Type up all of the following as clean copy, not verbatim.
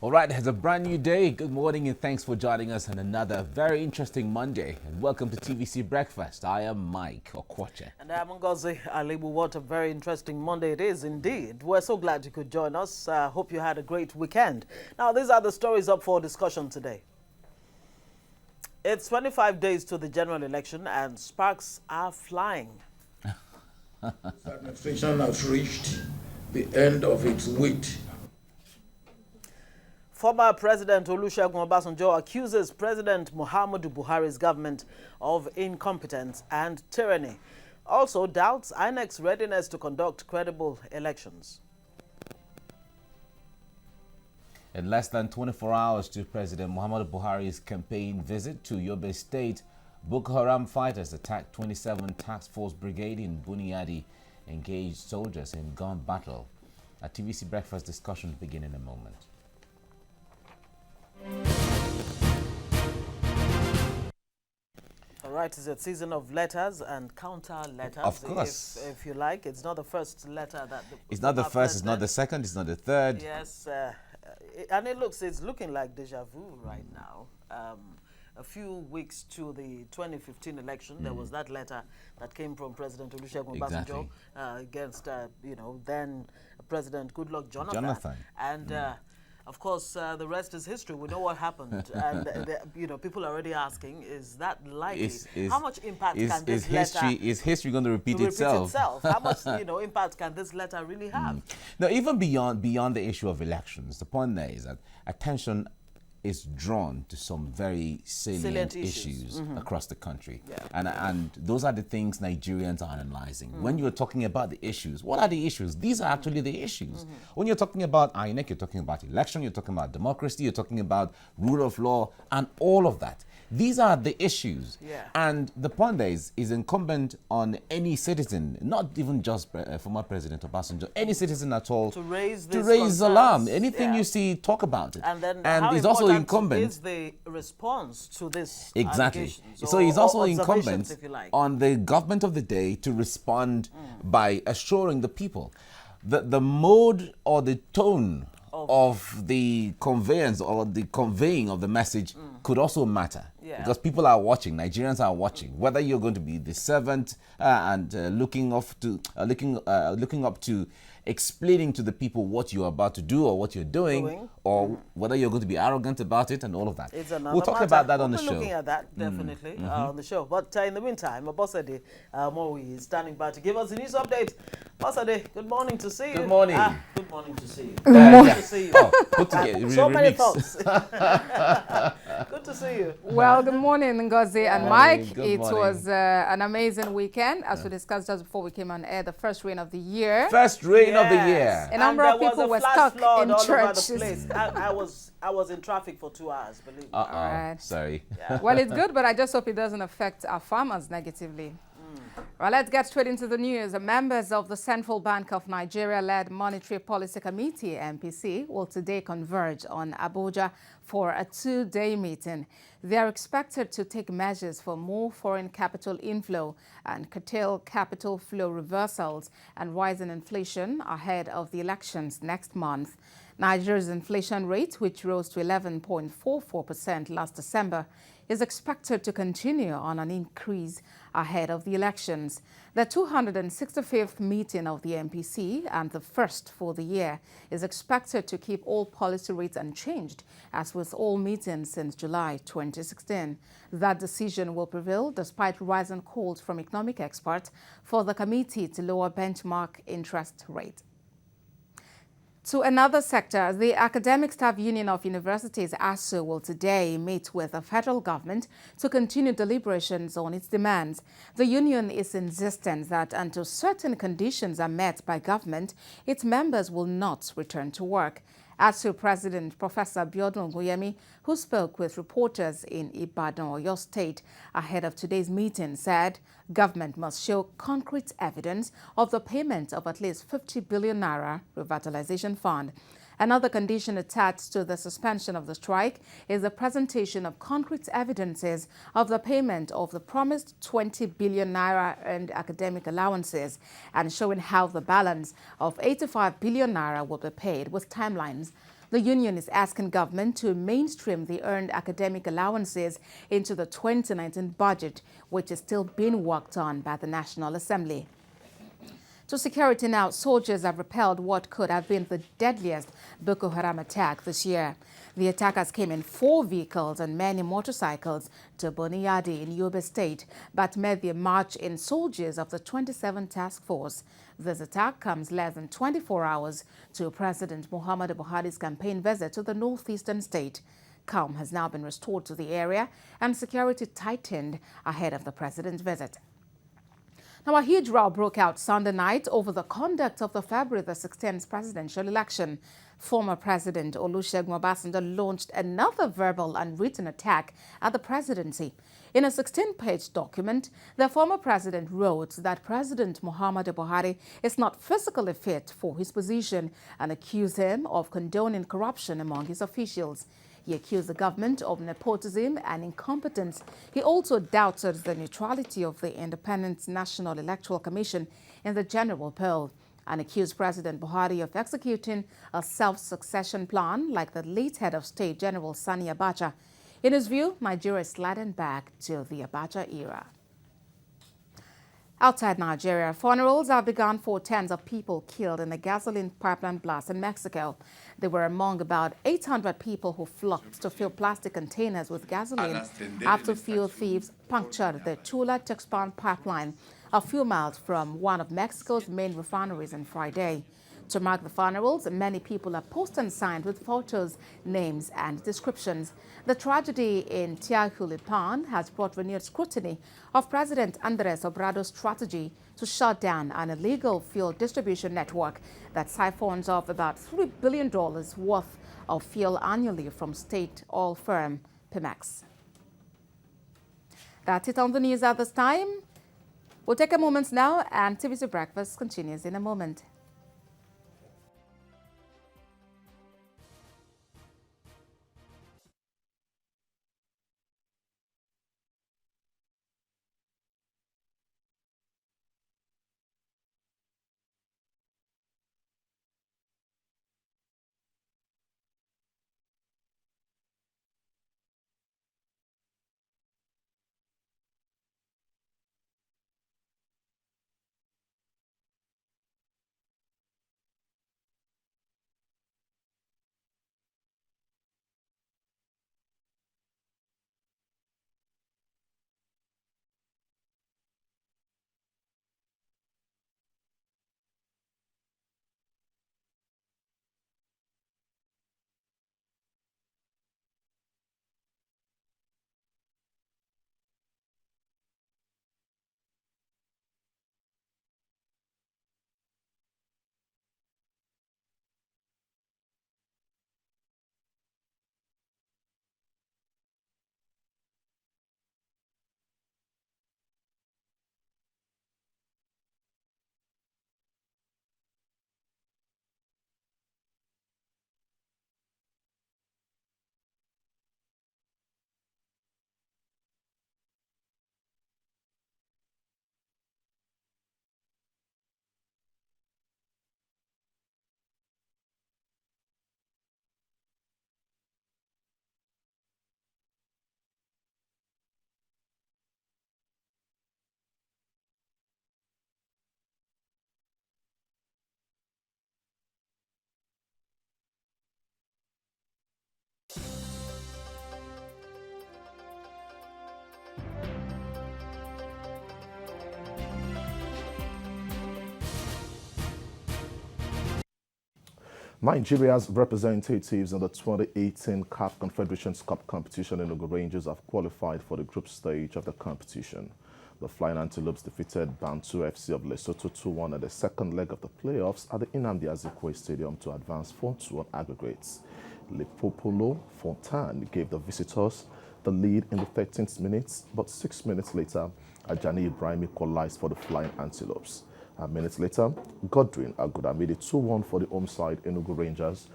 All right, it's a brand new day. Good morning and thanks for joining us on another very interesting Monday. And welcome to TVC Breakfast. I am Mike Okwache. And I'm Ngozi Alibu. What a very interesting Monday it is indeed. We're so glad you could join us. Hope you had a great weekend. Now, these are the stories up for discussion today. It's 25 days to the general election and sparks are flying. The administration has reached the end of its wait. Former President Olusegun Obasanjo accuses President Muhammadu Buhari's government of incompetence and tyranny. Also doubts INEC's readiness to conduct credible elections. In less than 24 hours to President Muhammadu Buhari's campaign visit to Yobe State, Boko Haram fighters attacked 27 Task Force Brigade in Buniyadi, engaged soldiers in gun battle. A TVC breakfast discussion begin in a moment. All right, it's a season of letters and counter letters. Of course. If you like. It's not the first letter that... It's not the first, it's not the second, it's not the third. Yes, and it's looking like deja vu right now. A few weeks to the 2015 election, there was that letter that came from President Olusegun Obasanjo against, then President Goodluck Jonathan. And of course, the rest is history. We know what happened, and people are already asking: is that likely? How much impact can this letter? Is history going to repeat itself? How much impact can this letter really have? Now, even beyond the issue of elections, the point there is that attention is drawn to some very salient issues across the country. Yeah. And those are the things Nigerians are analyzing. When you're talking about the issues, what are the issues? These are actually the issues. When you're talking about INEC, you're talking about election, you're talking about democracy, you're talking about rule of law, and all of that. These are the issues. Yeah. And the point there is incumbent on any citizen, not even just former President Obasanjo, any citizen at all, to raise alarm. Anything you see, talk about it. And then it's also incumbent is the response to this. Exactly. So it's also incumbent on the government of the day to respond by assuring the people that the mode or the tone of the conveyance or the conveying of the message could also matter. Yeah. Because people are watching, Nigerians are watching, whether you're going to be the servant and looking up to explaining to the people what you're about to do or what you're doing, or whether you're going to be arrogant about it and all of that. We'll talk about that on the show. We're looking at that, definitely, on the show. But in the meantime, Abosede Mowi is standing by to give us a news update. Abosede, good morning to see you. Good morning. Good morning to see you. Good to see you. Put together. So many thoughts. Good to see you. Well, good morning, Ngozi and Mike. Good morning. Was an amazing weekend, as we discussed just before we came on air, the first rain of the year. First rain of the year. A number of people were stuck in churches. I was in traffic for 2 hours, believe me. Right. Sorry. Yeah. Well, it's good, but I just hope it doesn't affect our farmers negatively. Well, let's get straight into the news. Members of the Central Bank of Nigeria-led Monetary Policy Committee, MPC, will today converge on Abuja for a two-day meeting. They are expected to take measures for more foreign capital inflow and curtail capital flow reversals and rising inflation ahead of the elections next month. Nigeria's inflation rate, which rose to 11.44% last December, is expected to continue on an increase ahead of the elections. The 265th meeting of the MPC and the first for the year is expected to keep all policy rates unchanged, as with all meetings since July 2016. That decision will prevail despite rising calls from economic experts for the committee to lower benchmark interest rate. To another sector, the Academic Staff Union of Universities, ASU, will today meet with the federal government to continue deliberations on its demands. The union is insistent that until certain conditions are met by government, its members will not return to work. ASU President Professor Biodun Oyemi, who spoke with reporters in Ibadan, Oyo State, ahead of today's meeting, said government must show concrete evidence of the payment of at least 50 billion naira revitalization fund. Another condition attached to the suspension of the strike is the presentation of concrete evidences of the payment of the promised 20 billion naira earned academic allowances and showing how the balance of 85 billion naira will be paid with timelines. The union is asking government to mainstream the earned academic allowances into the 2019 budget, which is still being worked on by the National Assembly. To security now, soldiers have repelled what could have been the deadliest Boko Haram attack this year. The attackers came in 4 vehicles and many motorcycles to Boniyadi in Yobe State, but met the march-in soldiers of the 27th Task Force. This attack comes less than 24 hours to President Muhammadu Buhari's campaign visit to the northeastern state. Calm has now been restored to the area and security tightened ahead of the president's visit. Now, a huge row broke out Sunday night over the conduct of the February the 16th presidential election. Former President Olusegun Obasanjo launched another verbal and written attack at the presidency. In a 16-page document, the former president wrote that President Muhammadu Buhari is not physically fit for his position and accused him of condoning corruption among his officials. He accused the government of nepotism and incompetence. He also doubted the neutrality of the Independent National Electoral Commission in the general poll and accused President Buhari of executing a self-succession plan like the late head of state, General Sani Abacha. In his view, Nigeria is sliding back to the Abacha era. Outside Nigeria, funerals have begun for tens of people killed in a gasoline pipeline blast in Mexico. They were among about 800 people who flocked to fill plastic containers with gasoline after fuel thieves punctured the Tula-Tuxpan pipeline a few miles from one of Mexico's main refineries on Friday. To mark the funerals, many people are posting signs with photos, names, and descriptions. The tragedy in Tiahulipan has brought renewed scrutiny of President Andres Obrador's strategy to shut down an illegal fuel distribution network that siphons off about $3 billion worth of fuel annually from state oil firm Pemex. That's it on the news at this time. We'll take a moment now, and TVC Breakfast continues in a moment. Nigeria's representatives in the 2018 CAF Confederations Cup competition in Ogun Rangers have qualified for the group stage of the competition. The Flying Antelopes defeated Bantu FC of Lesotho 2-1 at the second leg of the playoffs at the Nnamdi Azikiwe Stadium to advance 4-2 on aggregates. Lepopolo Fontaine gave the visitors the lead in the 13th minute, but 6 minutes later, Ajani Ibrahim equalized for the Flying Antelopes. A minute later, Godwin Aguda made it 2-1 for the home side Enugu Rangers,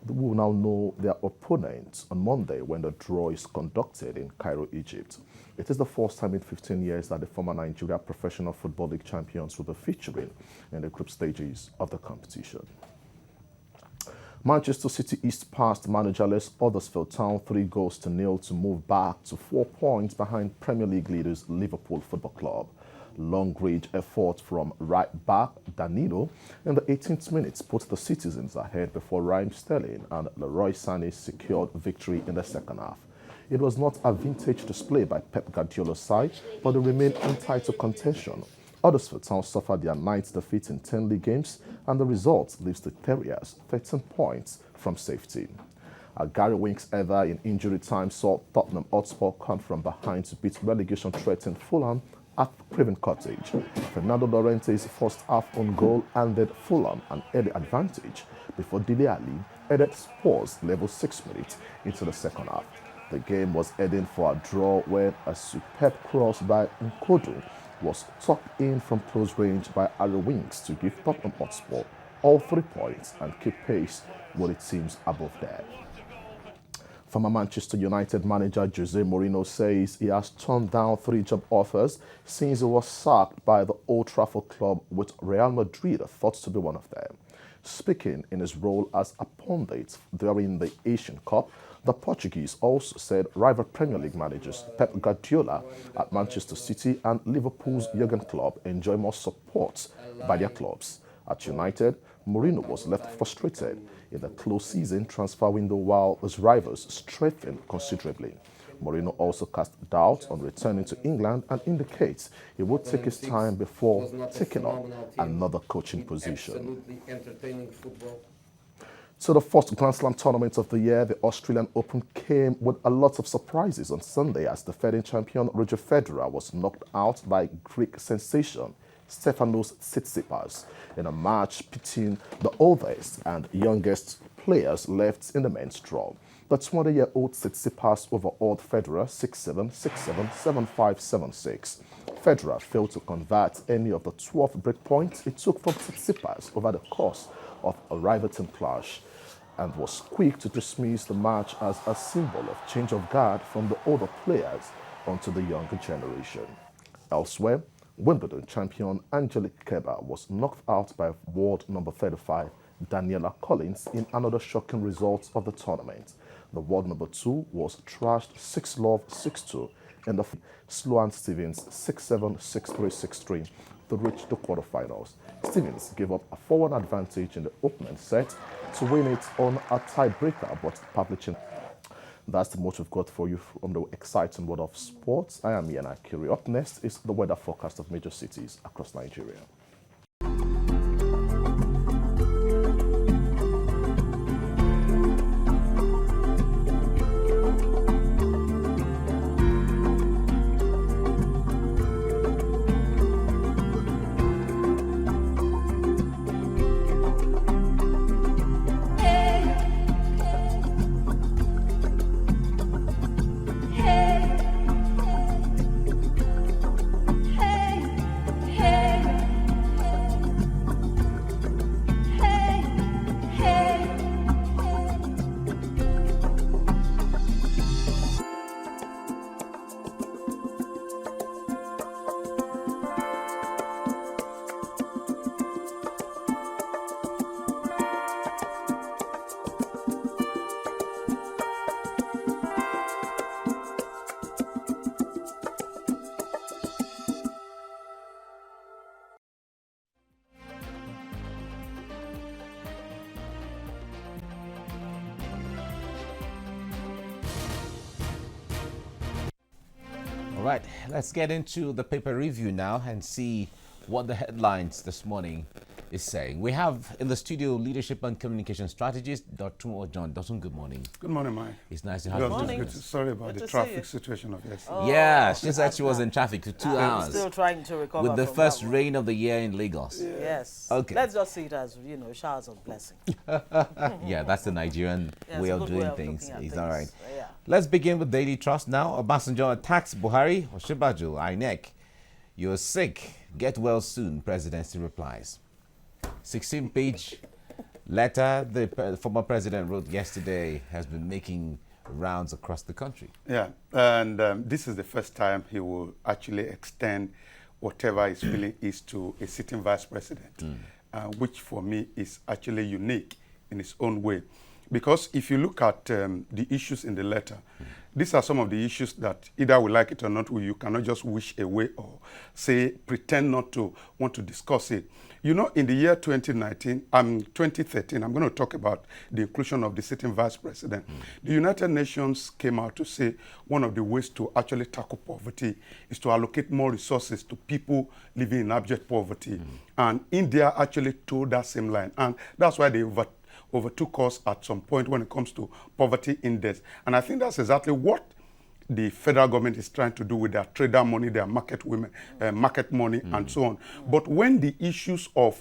who will now know their opponents on Monday when the draw is conducted in Cairo, Egypt. It is the first time in 15 years that the former Nigeria Professional Football League champions will be featuring in the group stages of the competition. Manchester City East passed managerless Huddersfield Town 3-0 to move back to 4 points behind Premier League leaders Liverpool Football Club. Long-range effort from right back Danilo in the 18th minute put the citizens ahead before Raheem Sterling and Leroy Sané secured victory in the second half. It was not a vintage display by Pep Guardiola's side, but they remained in title contention. Huddersfield Town suffered their 9th defeat in 10 league games, and the result leaves the Terriers 13 points from safety. Gary Winks' ever in injury time saw Tottenham Hotspur come from behind to beat relegation-threatened Fulham at Craven Cottage. Fernando Llorente's first half on goal handed Fulham an early advantage before Dele Alli headed Spurs level 6 minutes into the second half. The game was heading for a draw when a superb cross by Nkodu was tucked in from close range by Harry Winks to give Tottenham Hotspur all 3 points and keep pace with the teams above them. Former Manchester United manager Jose Mourinho says he has turned down 3 job offers since he was sacked by the Old Trafford club, with Real Madrid thought to be one of them. Speaking in his role as a pundit during the Asian Cup, the Portuguese also said rival Premier League managers Pep Guardiola at Manchester City and Liverpool's Jurgen Klopp enjoy more support by their clubs. At United, Mourinho was left frustrated in the close season transfer window while his rivals strengthened considerably. Mourinho also cast doubt on returning to England and indicates he would take his time before taking up another coaching position. So the first Grand Slam tournament of the year, the Australian Open, came with a lot of surprises on Sunday as defending champion Roger Federer was knocked out by Greek sensation Stefanos Tsitsipas in a match pitting the oldest and youngest players left in the men's draw. The 20-year-old Tsitsipas overawed Federer 6-7, 6-7, 7-5, 7-6. Federer failed to convert any of the 12 break points it took from Tsitsipas over the course of a riveting clash, and was quick to dismiss the match as a symbol of change of guard from the older players onto the younger generation. Elsewhere, Wimbledon champion Angelique Kerber was knocked out by world number 35 Daniela Collins in another shocking result of the tournament. The world number 2 was trashed 6-love, 6-2 in the Sloane Stephens 6-7, 6-3, 6-3 to reach the quarterfinals. Stephens gave up a 4-1 advantage in the opening set to win it on a tiebreaker, but Pavlyuchev. That's the most we've got for you from the exciting world of sports. I am Ian Akiri. Up next is the weather forecast of major cities across Nigeria. All right, let's get into the paper review now and see what the headlines this morning is saying. We have in the studio leadership and communication strategist, Dr. John Dawson. Good morning. Good morning, Mike. It's nice to have you. Good morning. Sorry about the traffic situation of yesterday. Oh, Yeah, she said she was in traffic for 2 I'm hours still trying to recover with the from first that one. rain of the year in Lagos. Yes. Okay. Let's just see it as, showers of blessing. Yeah, that's the Nigerian Yeah, way it's a of good doing way of things. looking at It's things. all right. Yeah. Let's begin with Daily Trust now. Obasanjo attacks Buhari, Osinbajo, INEC. You're sick. Get well soon, presidency replies. 16-page letter the former president wrote yesterday has been making rounds across the country. Yeah, and this is the first time he will actually extend whatever his feeling is to a sitting vice president, which for me is actually unique in its own way. Because if you look at the issues in the letter, these are some of the issues that either we like it or not, you cannot just wish away or say, pretend not to want to discuss it. You know, in the year 2013, I'm going to talk about the inclusion of the sitting vice president. The United Nations came out to say one of the ways to actually tackle poverty is to allocate more resources to people living in abject poverty. And India actually toed that same line. And that's why they overtook us at some point when it comes to poverty index. And I think that's exactly what the federal government is trying to do with their trader money, their market money, and so on. But when the issues of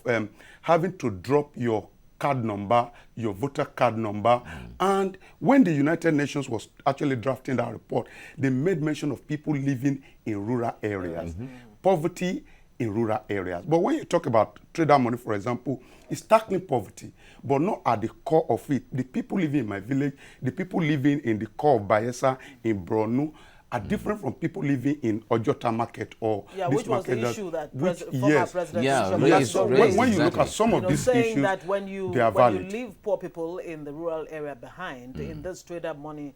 having to drop your card number, your voter card number, and when the United Nations was actually drafting that report, they made mention of people living in rural areas, poverty in rural areas. But when you talk about trader money, for example, it's tackling poverty, but not at the core of it. The people living in my village, the people living in the core of Bayelsa, in Borno, are different from people living in Ojota market or this which was market the issue that yes, President when you look at some of these saying issues, that when you leave poor people in the rural area behind in this trader money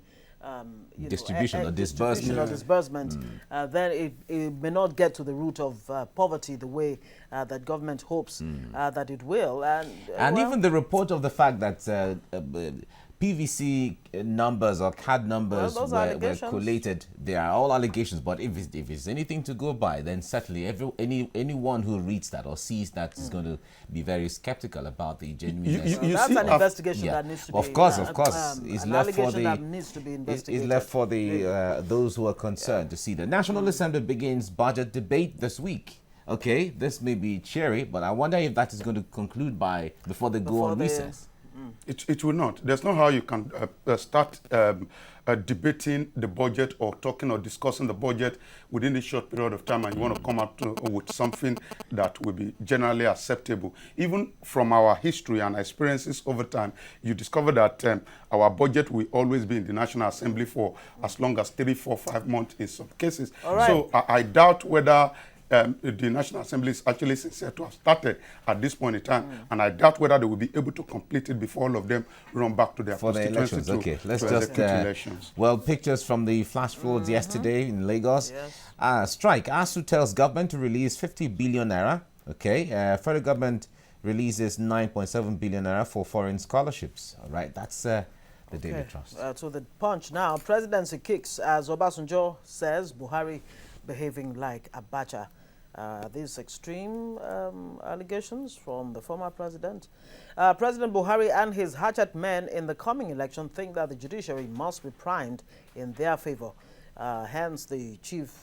distribution or disbursement, then it may not get to the root of poverty the way that government hopes that it will. And well, even the report of the fact that PVC numbers or card numbers were collated. They are all allegations, but if it's anything to go by, then certainly anyone who reads that or sees that is going to be very skeptical about the genuineness. That's an investigation that needs to be. Of course, it's left for the. That needs to be investigated. It's left for the those who are concerned to see. The National Assembly begins budget debate this week. Okay, this may be cheery, but I wonder if that is going to conclude before they go on recess. It will not. There's no how you can start debating the budget or talking or discussing the budget within this short period of time, and you want to come up with something that will be generally acceptable. Even from our history and experiences over time, you discover that our budget will always be in the National Assembly for as long as 3, 4, 5 months in some cases. So I doubt whether the National Assembly is actually sincere to have started at this point in time, and I doubt whether they will be able to complete it before all of them run back to their elections. Okay, let's just elections. Well, pictures from the flash floods yesterday in Lagos. Strike. ASU tells government to release 50 billion naira. Okay, federal government releases 9.7 billion naira for foreign scholarships. All right, that's the Daily Trust. So the Punch now. Presidency kicks as Obasanjo says Buhari behaving like Abacha. These extreme allegations from the former president. President Buhari and his hatchet men in the coming election think that the judiciary must be primed in their favor. Hence, the Chief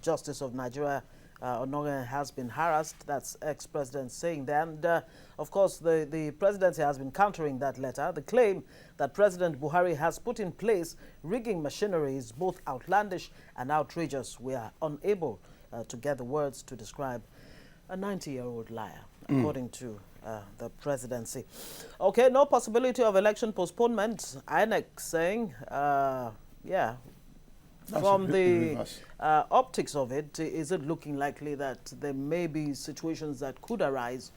Justice of Nigeria, Onogan, has been harassed. That's ex-president saying that. And, of course, the presidency has been countering that letter. The claim that President Buhari has put in place rigging machinery is both outlandish and outrageous. We are unable to get the words to describe a 90-year-old liar, according to the presidency. Okay, no possibility of election postponement. INEC saying, from the optics of it, is it looking likely that there may be situations that could arise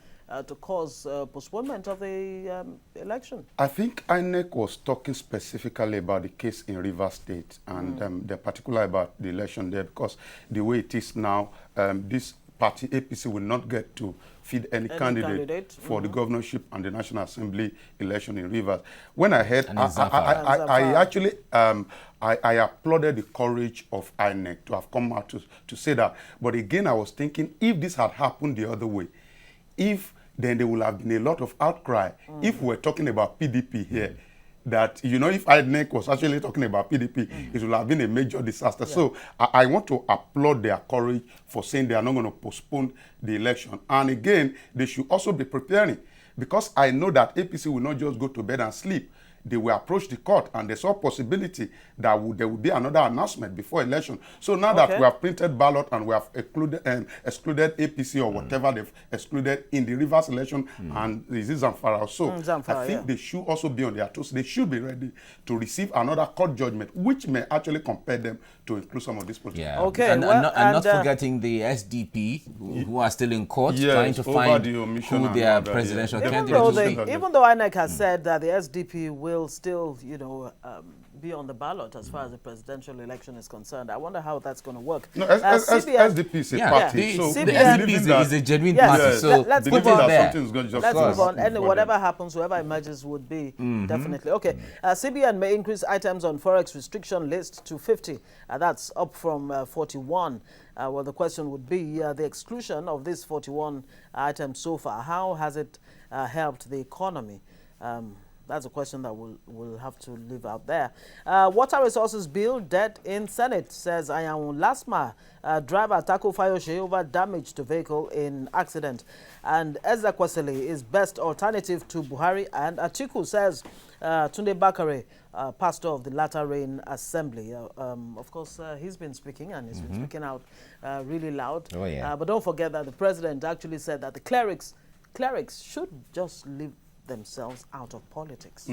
to cause postponement of the election? I think INEC was talking specifically about the case in Rivers State, and they're particular about the election there, because the way it is now, this party, APC, will not get to feed any candidate for the governorship and the National Assembly election in Rivers. When I heard, I actually I applauded the courage of INEC to have come out to say that. But again, I was thinking, if this had happened the other way, then there would have been a lot of outcry. If we're talking about PDP here, that, you know, if INEC was actually talking about PDP, it would have been a major disaster. So I want to applaud their courage for saying they are not going to postpone the election. And again, they should also be preparing, because I know that APC will not just go to bed and sleep. they will approach the court, and there's all possibility that there will be another announcement before election. So now that we have printed ballot and we have excluded APC or whatever they've excluded in the Rivers election and the Zamfara. So I think they should also be on their toes. They should be ready to receive another court judgment, which may actually compel them to include some of these politics. Yeah. Okay. And not forgetting the SDP, who are still in court trying to find who their presidential candidate will be. Even though INEC has said that the SDP will still, be on the ballot as far as the presidential election is concerned, I wonder how that's going to work. No, SDP is a party. So the SDP is a genuine party. So let's move on. Let's move on. And whatever happens, whoever emerges would be definitely. Okay. CBN may increase items on forex restriction list to 50. That's up from 41. Well, the question would be the exclusion of these 41 items so far. How has it helped the economy? That's a question that we'll have to leave out there. Water Resources Bill dead in Senate, says Ayaun Lasma. Driver Tako Fayoshe over damage to vehicle in accident. And Ezra Kwesili is best alternative to Buhari. And Atiku says Tunde Bakare, pastor of the Latter Rain Assembly. Of course, he's been speaking, and he's been speaking out really loud. Oh, yeah. But don't forget that the president actually said that the clerics should just leave themselves out of politics.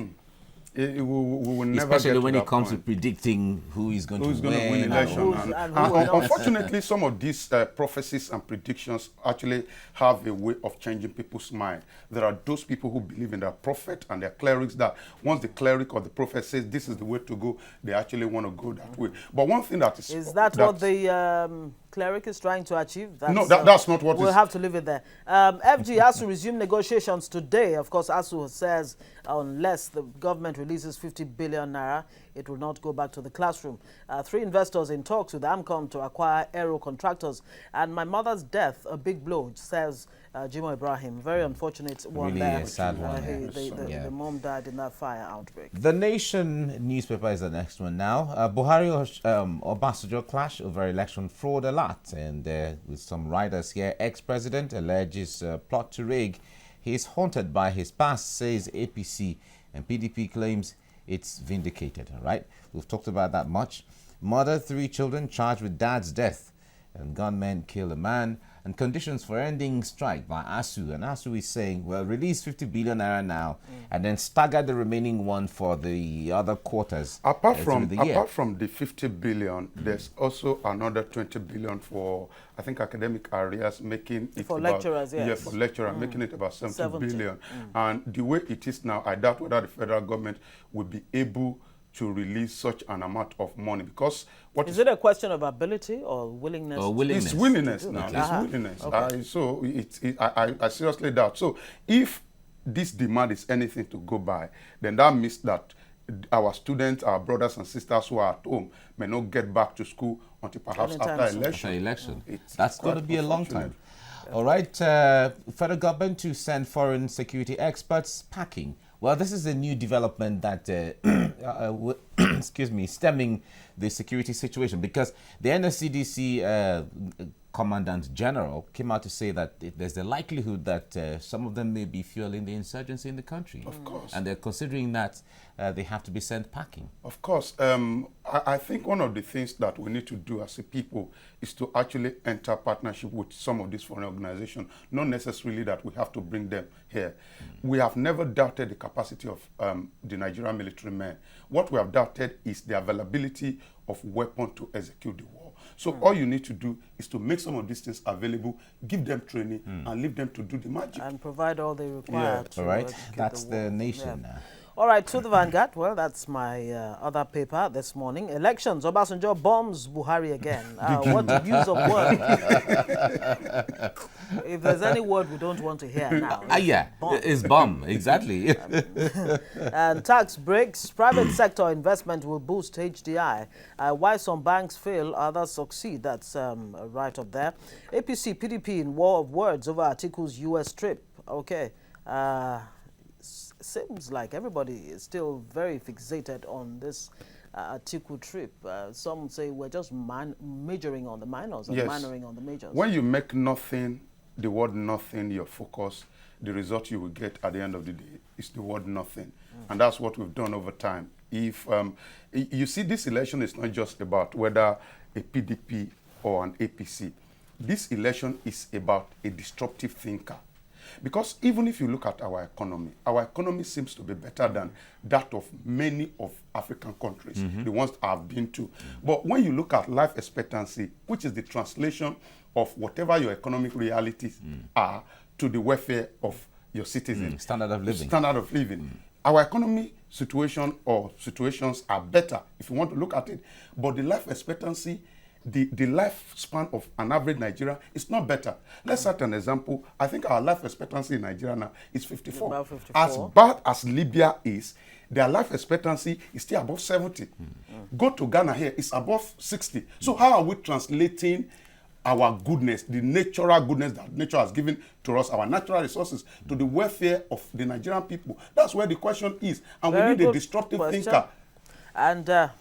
We will never especially get when to it comes point. to predicting who is going to win election. And unfortunately, some of these prophecies and predictions actually have a way of changing people's mind. There are those people who believe in their prophet and their clerics that once the cleric or the prophet says this is the way to go, they actually want to go that way. But one thing that is that what the cleric is trying to achieve? That's not what we'll have to leave it there. FG has to resume negotiations today. Of course, ASU says unless the government releases 50 billion naira, it will not go back to the classroom. 3 investors in talks with AMCOM to acquire aero contractors. And my mother's death, a big blow, says Jimo Ibrahim. Very unfortunate one really there. A sad one. The mom died in that fire outbreak. The Nation newspaper is the next one now. Buhari Obasanjo clash over election fraud alert. And with some writers here, ex-president alleges plot to rig. He's haunted by his past, says APC, and PDP claims it's vindicated. All right, we've talked about that much. Mother, 3 children charged with dad's death, and gunmen kill a man. And conditions for ending strike by ASU. And ASU is saying, well, release 50 billion naira now, and then stagger the remaining one for the other quarters. Apart from the 50 billion, there's also another 20 billion for, I think, academic areas, making it for about, lecturers, yes. Yeah, for lecturers, making it about 70 billion. And the way it is now, I doubt whether the federal government will be able to release such an amount of money, because is it a question of ability or willingness? It's willingness now. It's willingness. Okay. I seriously doubt. So if this demand is anything to go by, then that means that our students, our brothers and sisters who are at home may not get back to school until perhaps after election. That's going to be a long time. All right. Federal government to send foreign security experts packing. Well, this is a new development that, excuse me, stemming the security situation, because the NSCDC Commandant General came out to say that there's a likelihood that some of them may be fueling the insurgency in the country. Of course. And they're considering that they have to be sent packing. Of course. I think one of the things that we need to do as a people is to actually enter partnership with some of these foreign organizations, not necessarily that we have to bring them here. We have never doubted the capacity of the Nigerian military men. What we have doubted is the availability of weapons to execute the war. So all you need to do is to make some of these things available, give them training, and leave them to do the magic. And provide all they require. All right, that's the Nation. All right, to the Vanguard. Well, that's my other paper this morning. Elections. Obasanjo bombs Buhari again. What abuse of word. If there's any word we don't want to hear now. It's bomb. Exactly. And tax breaks. Private sector investment will boost HDI. Why some banks fail, others succeed. That's right up there. APC, PDP in war of words over Atiku's U.S. trip. Okay. Seems like everybody is still very fixated on this Atiku trip. Some say we're just majoring on the minors and minoring on the majors. When you make nothing the word nothing your focus, the result you will get at the end of the day is the word nothing. And that's what we've done over time. If you see, this election is not just about whether a PDP or an APC. This election is about a disruptive thinker. Because even if you look at our economy seems to be better than that of many of African countries, the ones I've been to. But when you look at life expectancy, which is the translation of whatever your economic realities are to the welfare of your citizens. Standard of living. Standard of living. Our economy situation or situations are better if you want to look at it. But the life expectancy, the lifespan of an average Nigerian is not better. Let's set an example. I think our life expectancy in Nigeria now is 54. About 54. As bad as Libya is, their life expectancy is still above 70. Go to Ghana here, it's above 60. So how are we translating our goodness, the natural goodness that nature has given to us, our natural resources, to the welfare of the Nigerian people? That's where the question is. And Very we need a good disruptive question. thinker. And the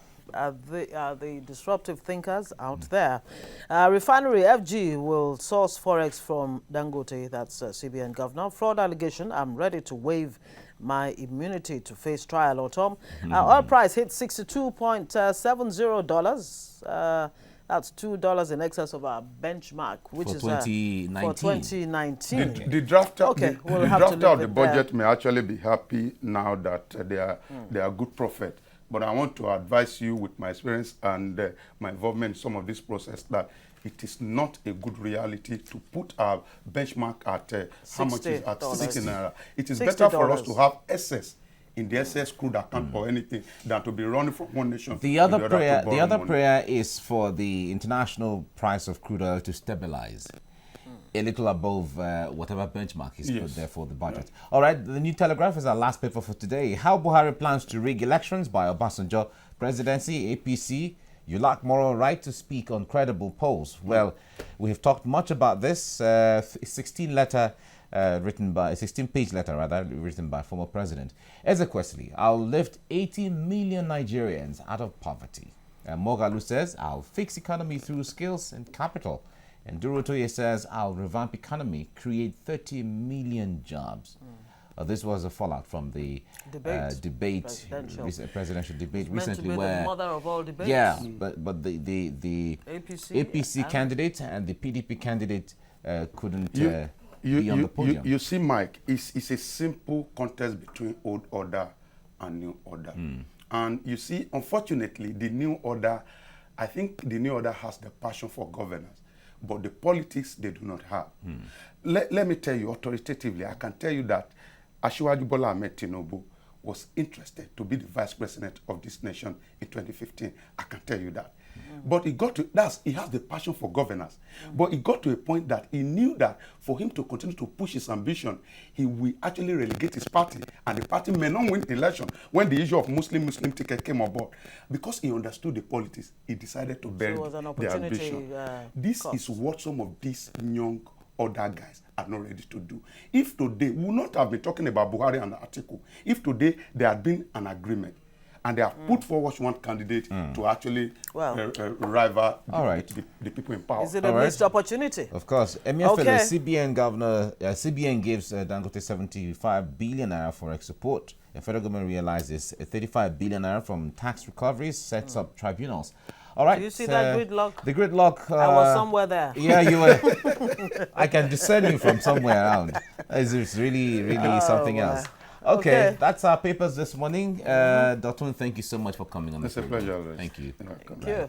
disruptive thinkers out there. Refinery FG will source forex from Dangote, that's CBN governor. Fraud allegation, I'm ready to waive my immunity to face trial or term. Oil price hit $62.70. That's $2 in excess of our benchmark, which for is 2019. for 2019. The drafter, Okay, we'll the have to drafter leave of the it there. budget may actually be happy now that they are good prophet. But I want to advise you with my experience and my involvement in some of this process that it is not a good reality to put our benchmark at how much is at $60. 60 naira. It is $60. better for us to have excess in the excess crude account or anything than to be running from one nation The to other to prayer, borrow the other money. prayer is for the international price of crude oil to stabilize a little above whatever benchmark is put Yes. there for the budget. All right, the New Telegraph is our last paper for today. How Buhari plans to rig elections by Obasanjo presidency, APC. You lack moral right to speak on credible polls. Well, we have talked much about this. 16-page letter written by former President Ezekwesili. I'll lift 80 million Nigerians out of poverty. Mogalu says, I'll fix economy through skills and capital. And Durotoye says, I'll revamp economy, create 30 million jobs. This was a fallout from the presidential debate Meant to recently, be where the mother of all debates. yeah, but the APC and candidate and the PDP candidate couldn't be on the podium. You see, Mike, it's a simple contest between old order and new order. And you see, unfortunately, the new order, I think the new order has the passion for governance, but the politics they do not have. Let me tell you authoritatively, I can tell you that Asiwaju Bola Ahmed Tinubu was interested to be the vice president of this nation in 2015. I can tell you that. But he has the passion for governance. But it got to a point that he knew that for him to continue to push his ambition, he will actually relegate his party, and the party may not win the election. When the issue of Muslim ticket came aboard, because he understood the politics, he decided to bury the ambition. This is what some of these young other guys are not ready to do. If today, we would not have been talking about Buhari and Atiku, if today there had been an agreement and they have put forward one candidate to actually rival the people in power. Is it a missed opportunity? Of course. Emefiele, CBN governor, CBN gives Dangote 75 billion naira forex support. The federal government realizes 35 billion naira from tax recoveries, sets up tribunals. All right. Do you see that gridlock? The gridlock. I was somewhere there. Yeah, you were. I can discern you from somewhere around. It's really something else. Okay, that's our papers this morning. Dr. Thank you so much for coming on the It's a pleasure. Thank you. Thank you.